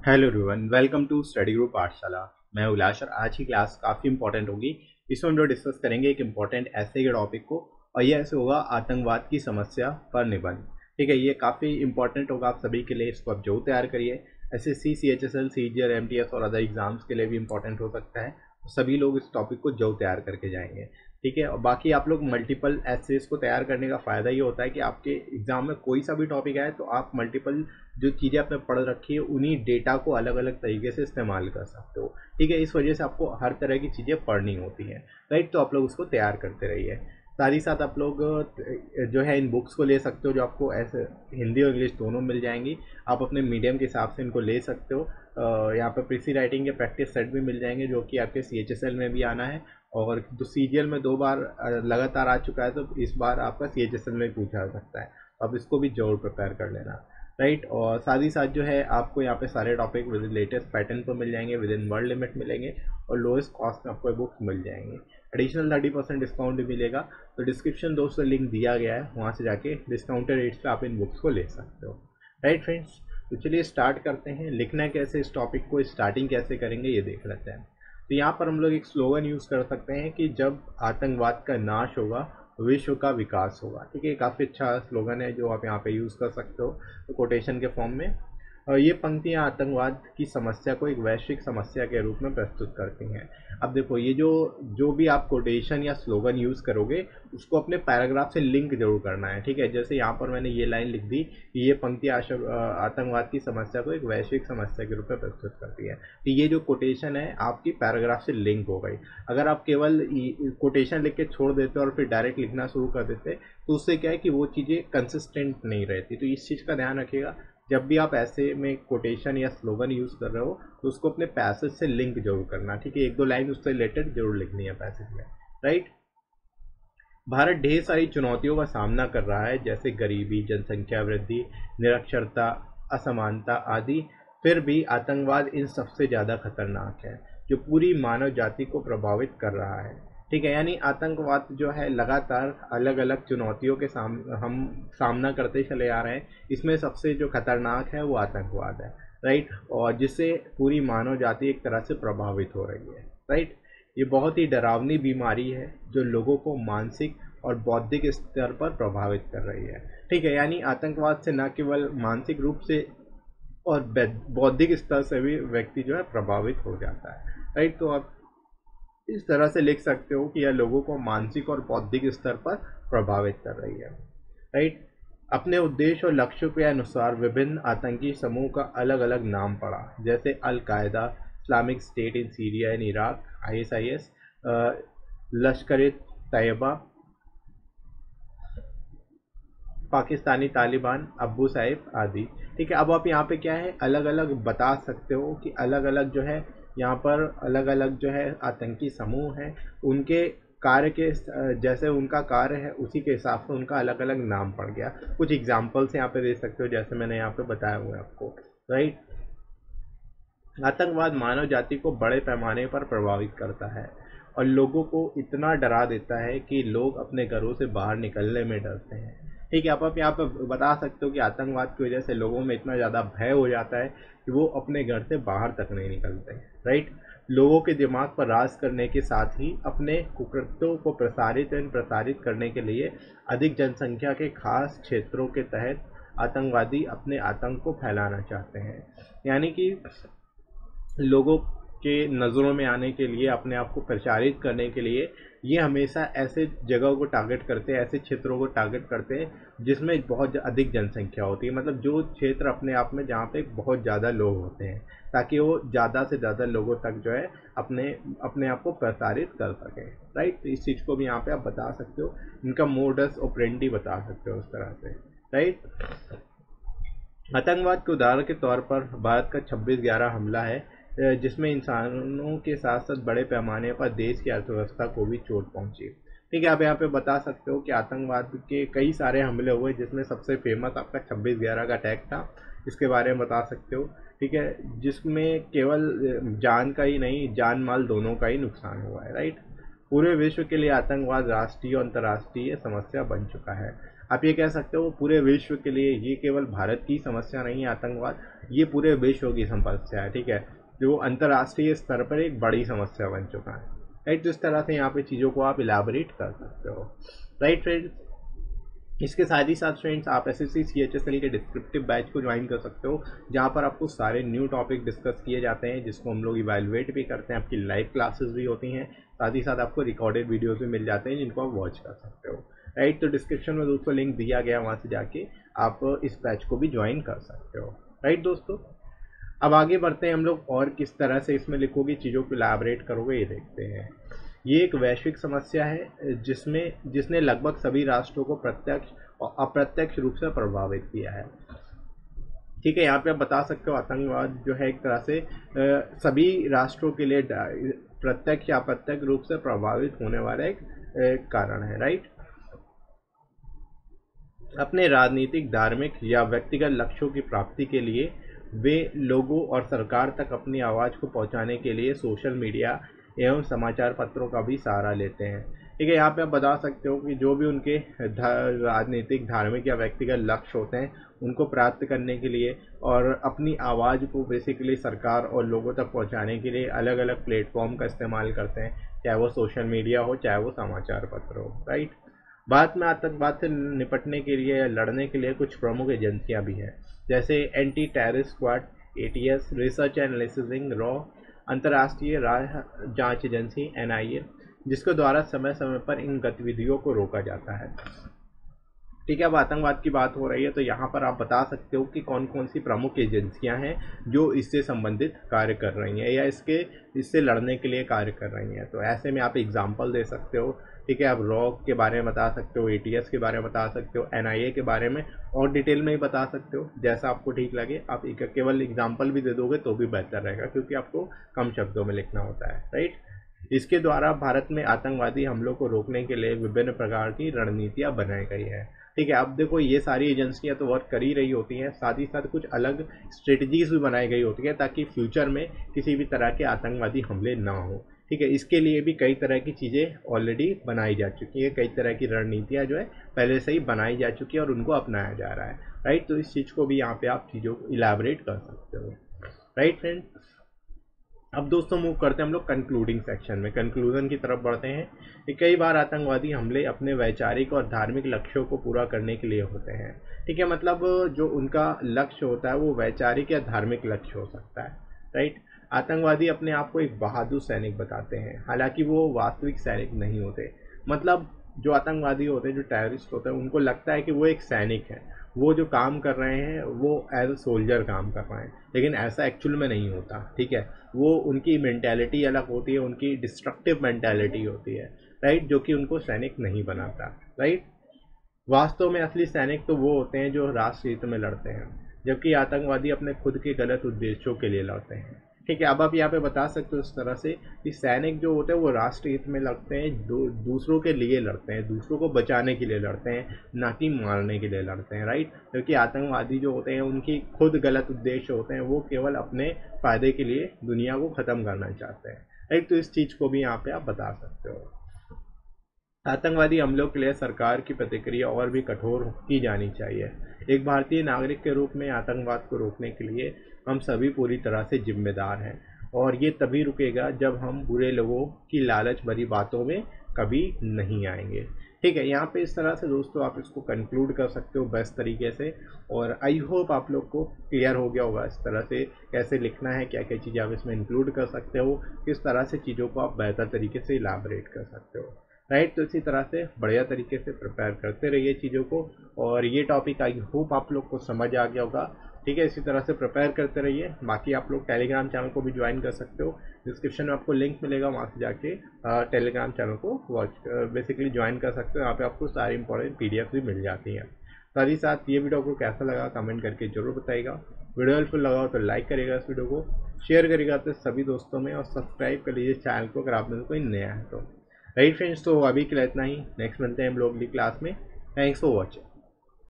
Hello everyone, welcome to study group Pathshala. मैं उल्लास और आज की क्लास काफ़ी इंपॉर्टेंट होगी। इसमें हम लोग डिस्कस करेंगे एक इम्पॉर्टेंट ऐसे के टॉपिक को, और ये ऐसे होगा आतंकवाद की समस्या पर निबंध। ठीक है, ये काफ़ी इंपॉर्टेंट होगा आप सभी के लिए। इसको आप जरूर तैयार करिए। एसएससी, सीएचएसएल, सीजीएल, एमटीएस और अदर एग्जाम्स के लिए भी इंपॉर्टेंट हो सकता है। तो सभी लोग इस टॉपिक को जरूर तैयार करके जाएंगे। ठीक है, और बाकी आप लोग मल्टीपल एसेस को तैयार करने का फ़ायदा ये होता है कि आपके एग्जाम में कोई सा भी टॉपिक आए तो आप मल्टीपल जो चीज़ें आपने पढ़ रखी है उन्हीं डेटा को अलग अलग तरीके से इस्तेमाल कर सकते हो। ठीक है, इस वजह से आपको हर तरह की चीज़ें पढ़नी होती हैं। राइट, तो आप लोग उसको तैयार करते रहिए। साथ ही साथ आप लोग जो है इन बुक्स को ले सकते हो, जो आपको ऐसे हिंदी और इंग्लिश दोनों मिल जाएंगी। आप अपने मीडियम के हिसाब से इनको ले सकते हो। यहाँ पर प्रीसी राइटिंग के प्रैक्टिस सेट भी मिल जाएंगे, जो कि आपके सीएचएसएल में भी आना है, और तो सीजीएल में 2 बार लगातार आ चुका है, तो इस बार आपका सीएचएसएल में पूछा जा सकता है। तो आप इसको भी जरूर प्रिपेयर कर लेना। राइट, और साथ ही साथ जो है आपको यहाँ पे सारे टॉपिक विद लेटेस्ट पैटर्न पर मिल जाएंगे, विद इन वर्ल्ड लिमिट मिलेंगे, और लोएस्ट कॉस्ट में आपको बुक्स मिल जाएंगे। एडिशनल 30% डिस्काउंट भी मिलेगा। तो डिस्क्रिप्शन दोस्तों लिंक दिया गया है, वहाँ से जाके डिस्काउंटेड रेट्स पे आप इन बुक्स को ले सकते हो। राइट फ्रेंड्स, तो चलिए स्टार्ट करते हैं। लिखना कैसे, इस टॉपिक को स्टार्टिंग कैसे करेंगे ये देख लेते हैं। तो यहाँ पर हम लोग एक स्लोगन यूज़ कर सकते हैं कि जब आतंकवाद का नाश होगा विश्व का विकास होगा। ठीक है, काफ़ी अच्छा स्लोगन है जो आप यहाँ पे यूज़ कर सकते हो तो कोटेशन के फॉर्म में। और ये पंक्तियाँ आतंकवाद की समस्या को एक वैश्विक समस्या के रूप में प्रस्तुत करती हैं। अब देखो, ये जो जो भी आप कोटेशन या स्लोगन यूज़ करोगे उसको अपने पैराग्राफ से लिंक जरूर करना है। ठीक है, जैसे यहाँ पर मैंने ये लाइन लिख दी कि ये पंक्ति आतंकवाद की समस्या को एक वैश्विक समस्या के रूप में प्रस्तुत करती है। तो ये जो कोटेशन है आपकी पैराग्राफ से लिंक हो गई। अगर आप केवल कोटेशन लिख के छोड़ देते और फिर डायरेक्ट लिखना शुरू कर देते तो उससे क्या है कि वो चीज़ें कंसिस्टेंट नहीं रहती। तो इस चीज़ का ध्यान रखिएगा, जब भी आप ऐसे में कोटेशन या स्लोगन यूज़ कर रहे हो तो उसको अपने पैसेज से लिंक जरूर करना। ठीक है, 1-2 लाइन उससे रिलेटेड जरूर लिखनी है पैसेज में। राइट, भारत ढेर सारी चुनौतियों का सामना कर रहा है, जैसे गरीबी, जनसंख्या वृद्धि, निरक्षरता, असमानता आदि। फिर भी आतंकवाद इन सबसे ज़्यादा खतरनाक है, जो पूरी मानव जाति को प्रभावित कर रहा है। ठीक है, यानी आतंकवाद जो है लगातार अलग अलग चुनौतियों के हम सामना करते चले आ रहे हैं। इसमें सबसे जो खतरनाक है वो आतंकवाद है। राइट, और जिससे पूरी मानव जाति एक तरह से प्रभावित हो रही है। राइट, ये बहुत ही डरावनी बीमारी है जो लोगों को मानसिक और बौद्धिक स्तर पर प्रभावित कर रही है। ठीक है, यानी आतंकवाद से न केवल मानसिक रूप से और बौद्धिक स्तर से भी व्यक्ति जो है प्रभावित हो जाता है। राइट, तो आप इस तरह से लिख सकते हो कि यह लोगों को मानसिक और बौद्धिक स्तर पर प्रभावित कर रही है। राइट, अपने उद्देश्य और लक्ष्यों के अनुसार विभिन्न आतंकी समूह का अलग अलग नाम पड़ा, जैसे अल कायदा, Islamic state in Syria and Iraq, ISIS, लश्कर ए तैयबा, पाकिस्तानी तालिबान, अब्बू साहिब आदि। ठीक है, अब आप यहाँ पे क्या है अलग अलग बता सकते हो कि अलग अलग जो है यहाँ पर अलग अलग जो है आतंकी समूह हैं, उनके कार्य के जैसे उनका कार्य है उसी के हिसाब से उनका अलग अलग नाम पड़ गया। कुछ एग्जाम्पल्स यहाँ पे दे सकते हो, जैसे मैंने यहाँ पे बताया हुआ है आपको। राइट, आतंकवाद मानव जाति को बड़े पैमाने पर प्रभावित करता है और लोगों को इतना डरा देता है कि लोग अपने घरों से बाहर निकलने में डरते हैं। ठीक है, आप यहाँ पर बता सकते हो कि आतंकवाद की वजह से लोगों में इतना ज़्यादा भय हो जाता है कि वो अपने घर से बाहर तक नहीं निकलते। राइट, लोगों के दिमाग पर राज करने के साथ ही अपने कुकृत्यों को प्रसारित करने के लिए अधिक जनसंख्या के खास क्षेत्रों के तहत आतंकवादी अपने आतंक को फैलाना चाहते हैं। यानी कि लोगों के नज़रों में आने के लिए, अपने आप को प्रचारित करने के लिए ये हमेशा ऐसे जगहों को टारगेट करते हैं, ऐसे क्षेत्रों को टारगेट करते हैं जिसमें बहुत अधिक जनसंख्या होती है। मतलब जो क्षेत्र अपने आप में जहाँ पे बहुत ज़्यादा लोग होते हैं, ताकि वो ज़्यादा से ज़्यादा लोगों तक जो है अपने अपने आप को प्रसारित कर सकें। राइट, तो इस चीज़ को भी यहाँ पे आप बता सकते हो, इनका मोडस ऑपरेंडी बता सकते हो उस तरह से। राइट, आतंकवाद के उदाहरण के तौर पर भारत का 26/11 हमला है, जिसमें इंसानों के साथ साथ बड़े पैमाने पर देश की अर्थव्यवस्था को भी चोट पहुंची। ठीक है, आप यहाँ पे बता सकते हो कि आतंकवाद के कई सारे हमले हुए, जिसमें सबसे फेमस आपका 26/11 का अटैक था। इसके बारे में बता सकते हो। ठीक है, जिसमें केवल जान का ही नहीं, जान माल दोनों का ही नुकसान हुआ है। राइट, पूरे विश्व के लिए आतंकवाद राष्ट्रीय और अंतर्राष्ट्रीय समस्या बन चुका है। आप ये कह सकते हो पूरे विश्व के लिए, ये केवल भारत की समस्या नहीं है आतंकवाद, ये पूरे विश्व की समस्या है, ठीक है, जो अंतर्राष्ट्रीय स्तर पर एक बड़ी समस्या बन चुका है, राइट। तो इस तरह से यहाँ पे चीज़ों को आप इलाबरेट कर सकते हो, राइट फ्रेंड्स। इसके साथ ही साथ फ्रेंड्स आप एसएससी CHSL के डिस्क्रिप्टिव बैच को ज्वाइन कर सकते हो, जहाँ पर आपको सारे न्यू टॉपिक डिस्कस किए जाते हैं, जिसको हम लोग इवैल्यूएट भी करते हैं, आपकी लाइव क्लासेस भी होती हैं, साथ ही साथ आपको रिकॉर्डेड वीडियोस भी मिल जाते हैं जिनको आप वॉच कर सकते हो, राइट। तो डिस्क्रिप्शन में दोस्तों लिंक दिया गया, वहाँ से जाके आप इस बैच को भी ज्वाइन कर सकते हो, राइट दोस्तों। अब आगे बढ़ते हैं हम लोग, और किस तरह से इसमें लिखोगे, चीज़ों को इलैबोरेट करोगे, ये देखते हैं। ये एक वैश्विक समस्या है जिसने लगभग सभी राष्ट्रों को प्रत्यक्ष और अप्रत्यक्ष रूप से प्रभावित किया है, ठीक है। यहाँ पे आप बता सकते हो आतंकवाद जो है एक तरह से सभी राष्ट्रों के लिए प्रत्यक्ष या अप्रत्यक्ष रूप से प्रभावित होने वाला एक कारण है, राइट। अपने राजनीतिक, धार्मिक या व्यक्तिगत लक्ष्यों की प्राप्ति के लिए वे लोगों और सरकार तक अपनी आवाज़ को पहुंचाने के लिए सोशल मीडिया एवं समाचार पत्रों का भी सहारा लेते हैं, ठीक है। यहाँ पे आप बता सकते हो कि जो भी उनके राजनीतिक, धार्मिक या व्यक्तिगत लक्ष्य होते हैं उनको प्राप्त करने के लिए और अपनी आवाज़ को बेसिकली सरकार और लोगों तक पहुँचाने के लिए अलग अलग प्लेटफॉर्म का इस्तेमाल करते हैं, चाहे वो सोशल मीडिया हो, चाहे वो समाचार पत्र हो, राइट। भारत में आतंकवाद से निपटने के लिए या लड़ने के लिए कुछ प्रमुख एजेंसियां भी हैं, जैसे anti terrorist squad, ATS, research and analysis raw, अंतर्राष्ट्रीय जांच एजेंसी NIA, जिसके द्वारा समय समय पर इन गतिविधियों को रोका जाता है, ठीक है। अब आतंकवाद की बात हो रही है तो यहाँ पर आप बता सकते हो कि कौन कौन सी प्रमुख एजेंसियां हैं जो इससे संबंधित कार्य कर रही हैं या इससे लड़ने के लिए कार्य कर रही हैं। तो ऐसे में आप एग्जांपल दे सकते हो, ठीक है। आप रॉ के बारे में बता सकते हो, ATS के बारे में बता सकते हो, NIA के बारे में और डिटेल में ही बता सकते हो, जैसा आपको ठीक लगे। आप केवल एग्जाम्पल भी दे दोगे तो भी बेहतर रहेगा, क्योंकि आपको कम शब्दों में लिखना होता है, राइट। इसके द्वारा भारत में आतंकवादी हमलों को रोकने के लिए विभिन्न प्रकार की रणनीतियाँ बनाई गई है, ठीक है। अब देखो ये सारी एजेंसियां तो वर्क कर ही रही होती हैं, साथ ही साथ कुछ अलग स्ट्रेटजीज भी बनाई गई होती है ताकि फ्यूचर में किसी भी तरह के आतंकवादी हमले ना हो, ठीक है। इसके लिए भी कई तरह की चीज़ें ऑलरेडी बनाई जा चुकी हैं, कई तरह की रणनीतियाँ जो है पहले से ही बनाई जा चुकी है और उनको अपनाया जा रहा है, राइट। तो इस चीज़ को भी यहाँ पे आप चीज़ों को इलैबोरेट कर सकते हो, राइट फ्रेंड। अब दोस्तों मूव करते हैं हम लोग कंक्लूडिंग सेक्शन में, कंक्लूजन की तरफ बढ़ते हैं कि कई बार आतंकवादी हमले अपने वैचारिक और धार्मिक लक्ष्यों को पूरा करने के लिए होते हैं, ठीक है। मतलब जो उनका लक्ष्य होता है वो वैचारिक या धार्मिक लक्ष्य हो सकता है, राइट। आतंकवादी अपने आप को एक बहादुर सैनिक बताते हैं, हालांकि वो वास्तविक सैनिक नहीं होते। मतलब जो आतंकवादी होते हैं, जो टेररिस्ट होते हैं, उनको लगता है कि वो एक सैनिक है, वो जो काम कर रहे हैं वो एज अ सोल्जर काम कर रहे हैं, लेकिन ऐसा एक्चुअल में नहीं होता, ठीक है। वो उनकी मेंटालिटी अलग होती है, उनकी डिस्ट्रक्टिव मेंटालिटी होती है, राइट, जो कि उनको सैनिक नहीं बनाता, राइट। वास्तव में असली सैनिक तो वो होते हैं जो राष्ट्र हित में लड़ते हैं, जबकि आतंकवादी अपने खुद के गलत उद्देश्यों के लिए लड़ते हैं, ठीक है। अब आप यहाँ पे बता सकते हो इस तरह से कि सैनिक जो होते हैं वो राष्ट्र हित में लड़ते हैं, दूसरों के लिए लड़ते हैं, दूसरों को बचाने के लिए लड़ते हैं, ना कि मारने के लिए लड़ते हैं, राइट। क्योंकि आतंकवादी जो होते हैं उनकी खुद गलत उद्देश्य होते हैं, वो केवल अपने फायदे के लिए दुनिया को ख़त्म करना चाहते हैं, राइट। तो इस चीज़ को भी यहाँ पे आप बता सकते हो। आतंकवादी हमलों के लिए सरकार की प्रतिक्रिया और भी कठोर की जानी चाहिए। एक भारतीय नागरिक के रूप में आतंकवाद को रोकने के लिए हम सभी पूरी तरह से जिम्मेदार हैं, और ये तभी रुकेगा जब हम बुरे लोगों की लालच भरी बातों में कभी नहीं आएंगे, ठीक है। यहाँ पे इस तरह से दोस्तों आप इसको कंक्लूड कर सकते हो बेस्ट तरीके से, और आई होप आप लोग को क्लियर हो गया होगा इस तरह से कैसे लिखना है, क्या क्या चीज़ें आप इसमें इंक्लूड कर सकते हो, किस तरह से चीज़ों को आप बेहतर तरीके से इलाबरेट कर सकते हो, राइट। तो इसी तरह से बढ़िया तरीके से प्रिपेयर करते रहिए चीज़ों को, और ये टॉपिक आई होप आप लोग को समझ आ गया होगा, ठीक है। इसी तरह से प्रिपेयर करते रहिए। बाकी आप लोग टेलीग्राम चैनल को भी ज्वाइन कर सकते हो, डिस्क्रिप्शन में आपको लिंक मिलेगा, वहाँ से जाके टेलीग्राम चैनल को बेसिकली ज्वाइन कर सकते हो। यहाँ पे आपको सारी इंपॉर्टेंट PDF भी मिल जाती हैं। साथ ही साथ ये वीडियो आपको कैसा लगा कमेंट करके जरूर बताइएगा। वीडियो हेल्पफुल लगा तो लाइक करिएगा, इस वीडियो को शेयर करिएगा अपने सभी दोस्तों में, और सब्सक्राइब कर लीजिए चैनल को अगर आप में कोई नया है तो, राइट फ्रेंड्स। तो अभी के लिए इतना ही, नेक्स्ट मिलते हैं हम लोग अगली क्लास में। Thanks for watching.